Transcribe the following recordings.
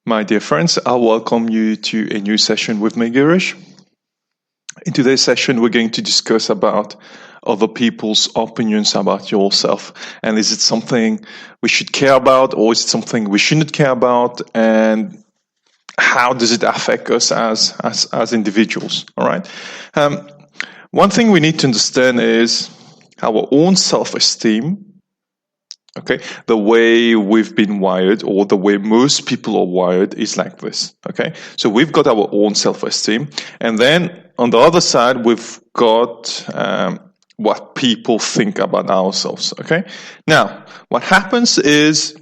My dear friends, I welcome you to a new session with me, Youre. In today's session, we're going to discuss about other people's opinions about yourself. And is it something we should care about, or is it something we shouldn't care about? And how does it affect us as individuals? All right. One thing we need to understand is our own self-esteem. Okay, the way we've been wired, or the way most people are wired, is like this. Okay, so we've got our own self-esteem, and then on the other side, we've got what people think about ourselves. Okay, now what happens is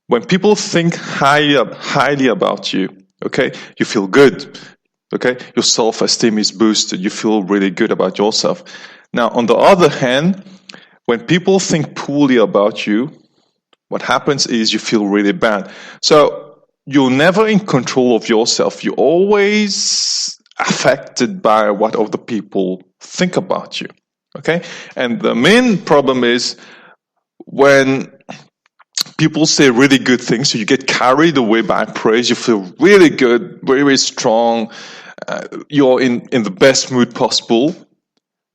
when people think highly about you, okay, you feel good. Okay, your self-esteem is boosted. You feel really good about yourself. Now, on the other hand, when people think poorly about you, what happens is you feel really bad. So you're never in control of yourself. You're always affected by what other people think about you. Okay? And the main problem is when people say really good things, so you get carried away by praise, you feel really good, very, very strong, you're in the best mood possible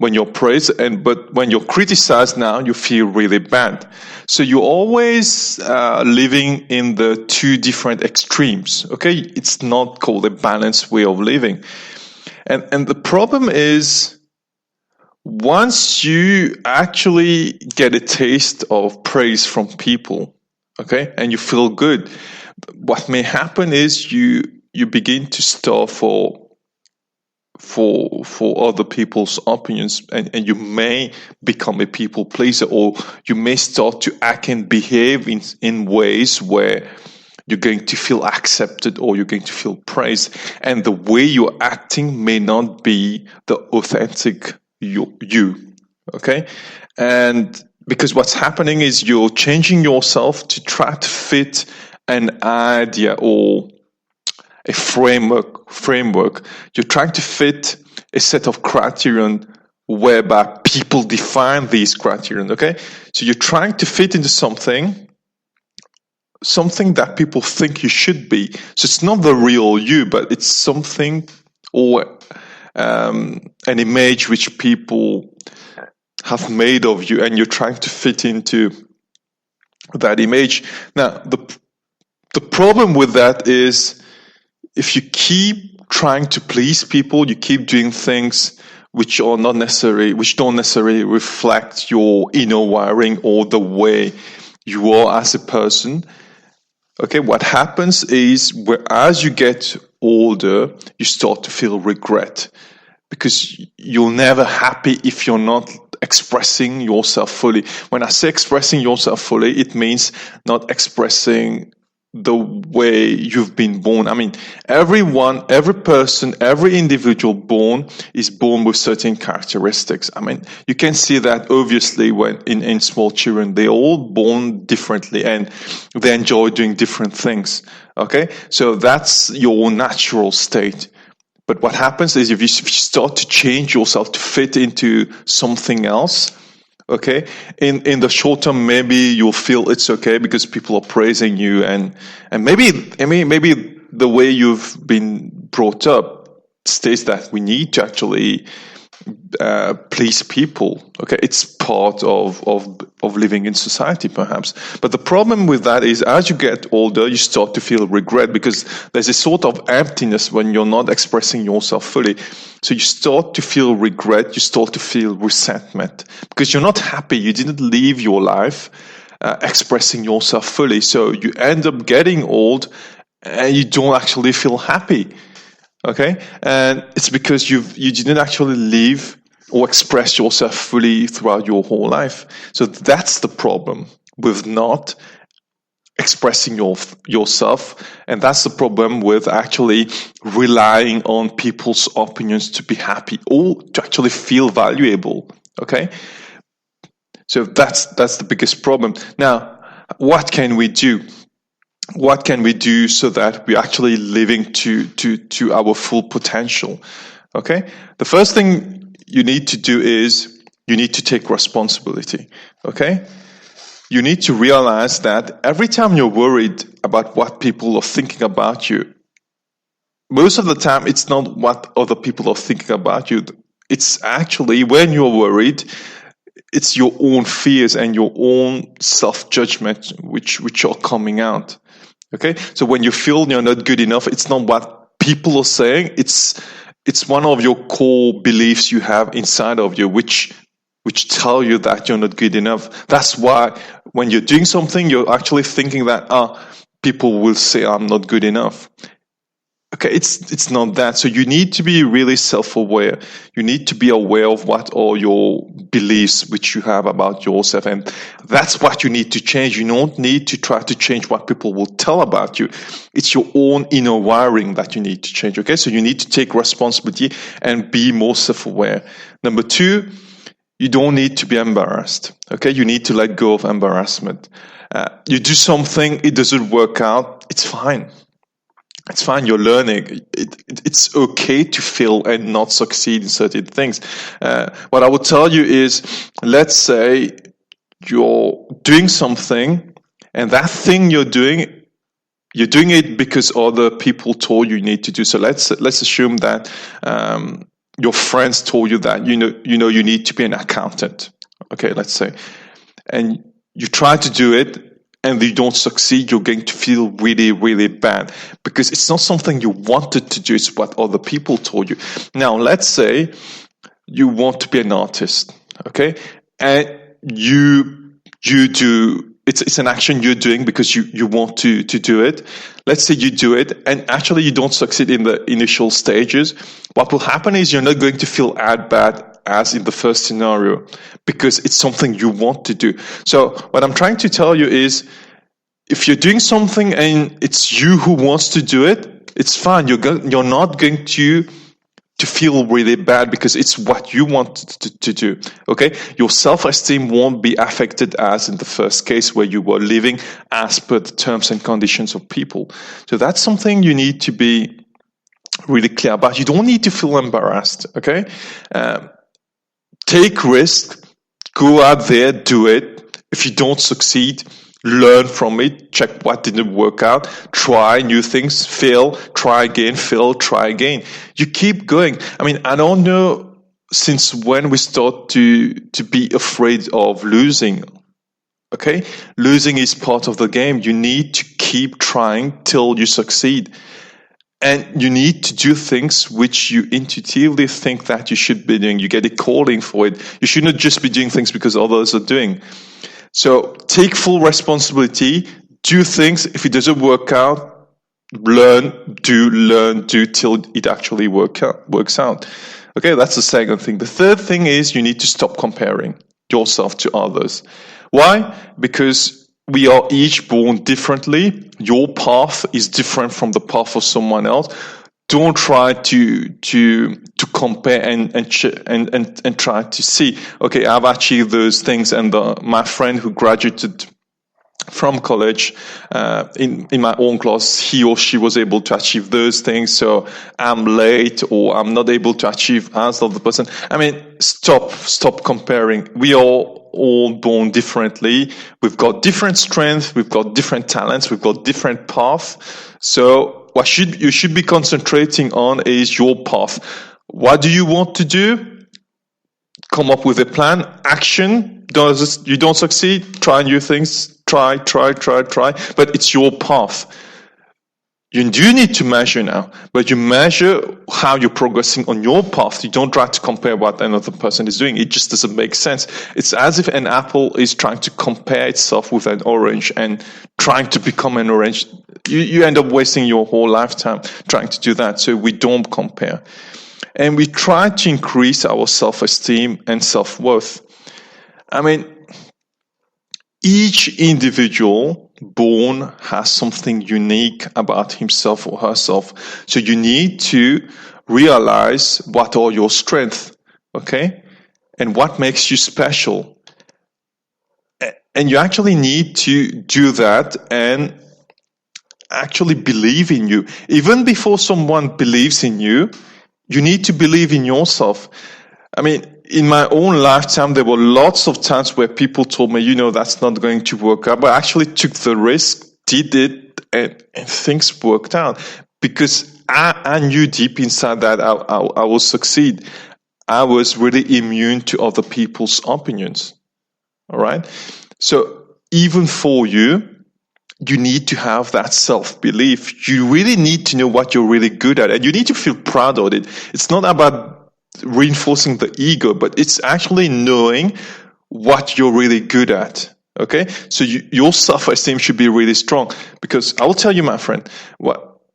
when you're praised, but when you're criticized now, you feel really bad. So you're always living in the two different extremes. Okay, it's not called a balanced way of living. And the problem is, once you actually get a taste of praise from people, okay, and you feel good, what may happen is you begin to store for other people's opinions, and you may become a people pleaser, or you may start to act and behave in ways where you're going to feel accepted or you're going to feel praised, and the way you're acting may not be the authentic you. Okay, and because what's happening is you're changing yourself to try to fit an idea or a framework. You're trying to fit a set of criterion whereby people define these criterion. Okay, so you're trying to fit into something that people think you should be. So it's not the real you, but it's something, or an image which people have made of you, and you're trying to fit into that image. Now, the problem with that is, if you keep trying to please people, you keep doing things which don't necessarily reflect your inner wiring or the way you are as a person. Okay, what happens is, as you get older, you start to feel regret, because you're never happy if you're not expressing yourself fully. When I say expressing yourself fully, it means not expressing the way you've been born. I mean, every person, every individual is born with certain characteristics. I mean, you can see that obviously when in small children, they're all born differently and they enjoy doing different things. Okay, so that's your natural state. But what happens is, if you start to change yourself to fit into something else, okay, in the short term, maybe you'll feel it's okay because people are praising you, and maybe the way you've been brought up states that we need to actually please people. Okay, it's part of living in society, perhaps. But the problem with that is, as you get older, you start to feel regret, because there's a sort of emptiness when you're not expressing yourself fully. So you start to feel regret, you start to feel resentment, because you're not happy. You didn't live your life expressing yourself fully. So you end up getting old and you don't actually feel happy. Okay, and it's because you didn't actually live or express yourself fully throughout your whole life. So that's the problem with not expressing yourself, and that's the problem with actually relying on people's opinions to be happy or to actually feel valuable. Okay, so that's the biggest problem. Now, what can we do? What can we do so that we're actually living to our full potential? Okay, the first thing you need to do is you need to take responsibility. Okay, you need to realize that every time you're worried about what people are thinking about you, most of the time it's not what other people are thinking about you. It's actually when you're worried, it's your own fears and your own self-judgment which are coming out. Okay, so when you feel you're not good enough, it's not what people are saying. It's one of your core beliefs you have inside of you, which tell you that you're not good enough. That's why when you're doing something, you're actually thinking that people will say I'm not good enough. Okay, it's not that. So you need to be really self-aware. You need to be aware of what are your beliefs which you have about yourself, and that's what you need to change. You don't need to try to change what people will tell about you. It's your own inner wiring that you need to change. Okay, so you need to take responsibility and be more self-aware. Number 2, you don't need to be embarrassed. Okay, you need to let go of embarrassment. You do something, it doesn't work out, it's fine. It's fine, you're learning. It's okay to fail and not succeed in certain things. What I would tell you is, let's say you're doing something, and that thing you're doing it because other people told you need to do. So let's assume that your friends told you that you know you need to be an accountant. Okay, let's say, and you try to do it, and you don't succeed, you're going to feel really, really bad because it's not something you wanted to do, it's what other people told you. Now, let's say you want to be an artist, okay? And you do, it's an action you're doing because you want to do it. Let's say you do it, and actually you don't succeed in the initial stages. What will happen is you're not going to feel as bad as in the first scenario because it's something you want to do. So what I'm trying to tell you is, if you're doing something and it's you who wants to do it, it's fine. You're not going to feel really bad because it's what you want to do. Okay, your self-esteem won't be affected as in the first case where you were living as per the terms and conditions of people. So that's something you need to be really clear about. You don't need to feel embarrassed. Okay. Take risk, go out there, do it. If you don't succeed, learn from it, check what didn't work out, try new things, fail, try again, fail, try again. You keep going. I mean, I don't know since when we start to be afraid of losing. Okay? Losing is part of the game. You need to keep trying till you succeed. And you need to do things which you intuitively think that you should be doing. You get a calling for it. You should not just be doing things because others are doing. So take full responsibility, do things. If it doesn't work out, learn, do till it actually works out. Okay, that's the second thing. The third thing is you need to stop comparing yourself to others. Why? Because we are each born differently. Your path is different from the path of someone else. Don't try to compare and try to see, okay, I've achieved those things, and my friend who graduated from college in my own class, he or she was able to achieve those things, so I'm late or I'm not able to achieve as of the person. I mean, stop comparing. We are all born differently. We've got different strengths, we've got different talents, we've got different paths. So what you should be concentrating on is your path. What do you want to do? Come up with a plan, action. You don't succeed, try new things, try, but it's your path. You do need to measure now, but you measure how you're progressing on your path. You don't try to compare what another person is doing. It just doesn't make sense. It's as if an apple is trying to compare itself with an orange and trying to become an orange. You end up wasting your whole lifetime trying to do that. So we don't compare. And we try to increase our self-esteem and self-worth. I mean, each individual born has something unique about himself or herself. So you need to realize what are your strengths, okay? And what makes you special. And you actually need to do that and actually believe in you. Even before someone believes in you, you need to believe in yourself. I mean, in my own lifetime, there were lots of times where people told me, that's not going to work out. But I actually took the risk, did it, and things worked out. Because I knew deep inside that I will succeed. I was really immune to other people's opinions. All right? So even for you need to have that self-belief. You really need to know what you're really good at, and you need to feel proud of it. It's not about reinforcing the ego, but it's actually knowing what you're really good at. Okay? So your self-esteem should be really strong, because I will tell you, my friend,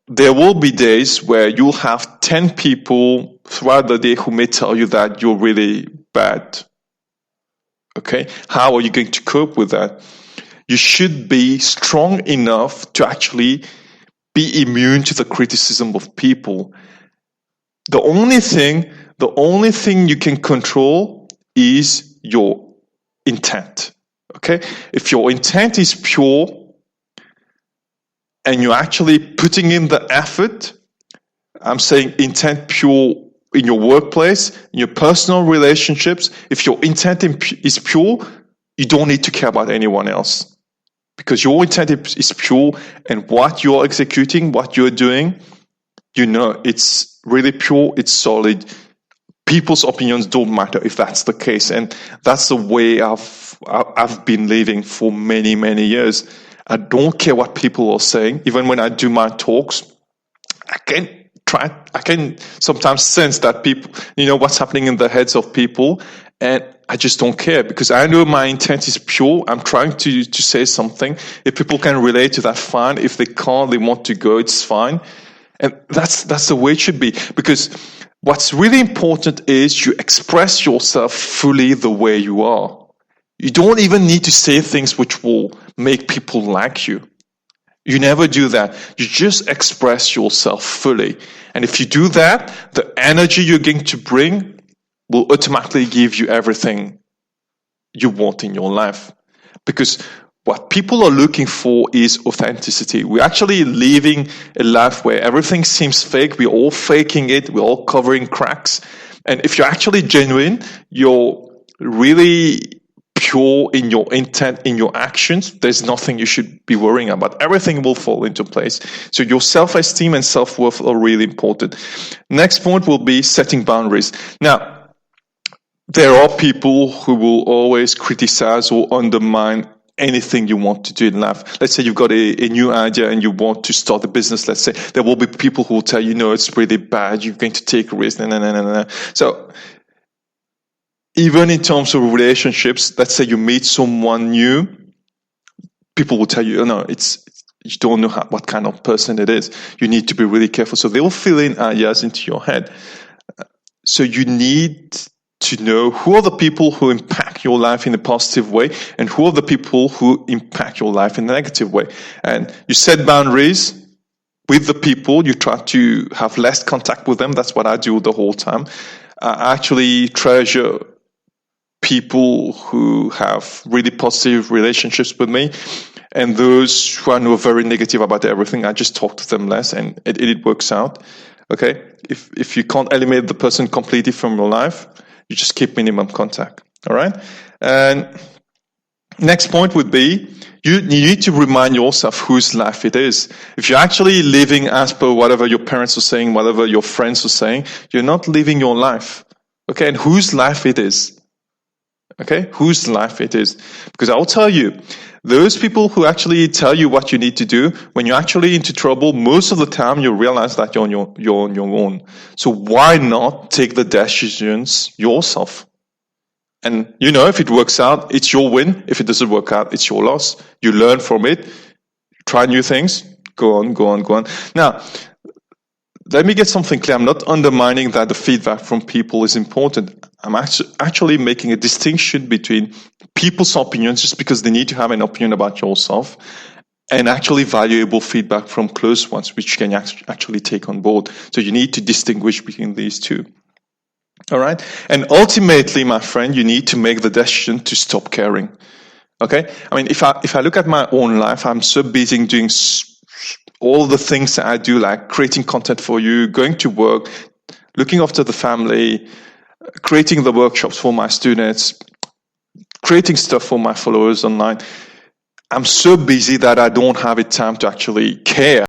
there will be days where you'll have 10 people throughout the day who may tell you that you're really bad. Okay? How are you going to cope with that? You should be strong enough to actually be immune to the criticism of people. The only thing you can control is your intent. Okay? If your intent is pure and you're actually putting in the effort, I'm saying intent pure in your workplace, in your personal relationships, if your intent is pure, you don't need to care about anyone else. Because your intent is pure, and what you're executing, what you're doing, it's really pure, it's solid. People's opinions don't matter if that's the case. And that's the way I've been living for many, many years. I don't care what people are saying. Even when I do my talks, I can sometimes sense that people, what's happening in the heads of people, and I just don't care, because I know my intent is pure. I'm trying to say something. If people can relate to that, fine. If they can't, they want to go, it's fine. And that's the way it should be, because what's really important is you express yourself fully the way you are. You don't even need to say things which will make people like you. You never do that. You just express yourself fully. And if you do that, the energy you're going to bring will automatically give you everything you want in your life. Because what people are looking for is authenticity. We're actually living a life where everything seems fake. We're all faking it. We're all covering cracks. And if you're actually genuine, you're really pure in your intent, in your actions, there's nothing you should be worrying about. Everything will fall into place. So your self-esteem and self-worth are really important. Next point will be setting boundaries. Now, there are people who will always criticize or undermine anything you want to do in life. Let's say you've got a new idea and you want to start a business, let's say. There will be people who will tell you, no, it's really bad, you're going to take a risk, So, even in terms of relationships, let's say you meet someone new, people will tell you, you don't know what kind of person it is. You need to be really careful. So they will fill in ideas into your head. So you need to know who are the people who impact your life in a positive way and who are the people who impact your life in a negative way. And you set boundaries with the people. You try to have less contact with them. That's what I do the whole time. I actually treasure people who have really positive relationships with me, and those who I know very negative about everything, I just talk to them less, and it works out. Okay, if you can't eliminate the person completely from your life, you just keep minimum contact. All right, and next point would be you need to remind yourself whose life it is. If you're actually living as per whatever your parents are saying, whatever your friends are saying, you're not living your life. Okay, and whose life it is. Okay, whose life it is. Because I'll tell you, those people who actually tell you what you need to do, when you're actually into trouble, most of the time you realize that you're on your own. So why not take the decisions yourself? And if it works out, it's your win. If it doesn't work out, it's your loss. You learn from it, try new things, go on. Now, let me get something clear. I'm not undermining that the feedback from people is important. I'm actually making a distinction between people's opinions just because they need to have an opinion about yourself and actually valuable feedback from close ones, which you can actually take on board. So you need to distinguish between these two. All right? And ultimately, my friend, you need to make the decision to stop caring. Okay? I mean, if I look at my own life, I'm so busy doing all the things that I do, like creating content for you, going to work, looking after the family, creating the workshops for my students, creating stuff for my followers online. I'm so busy that I don't have the time to actually care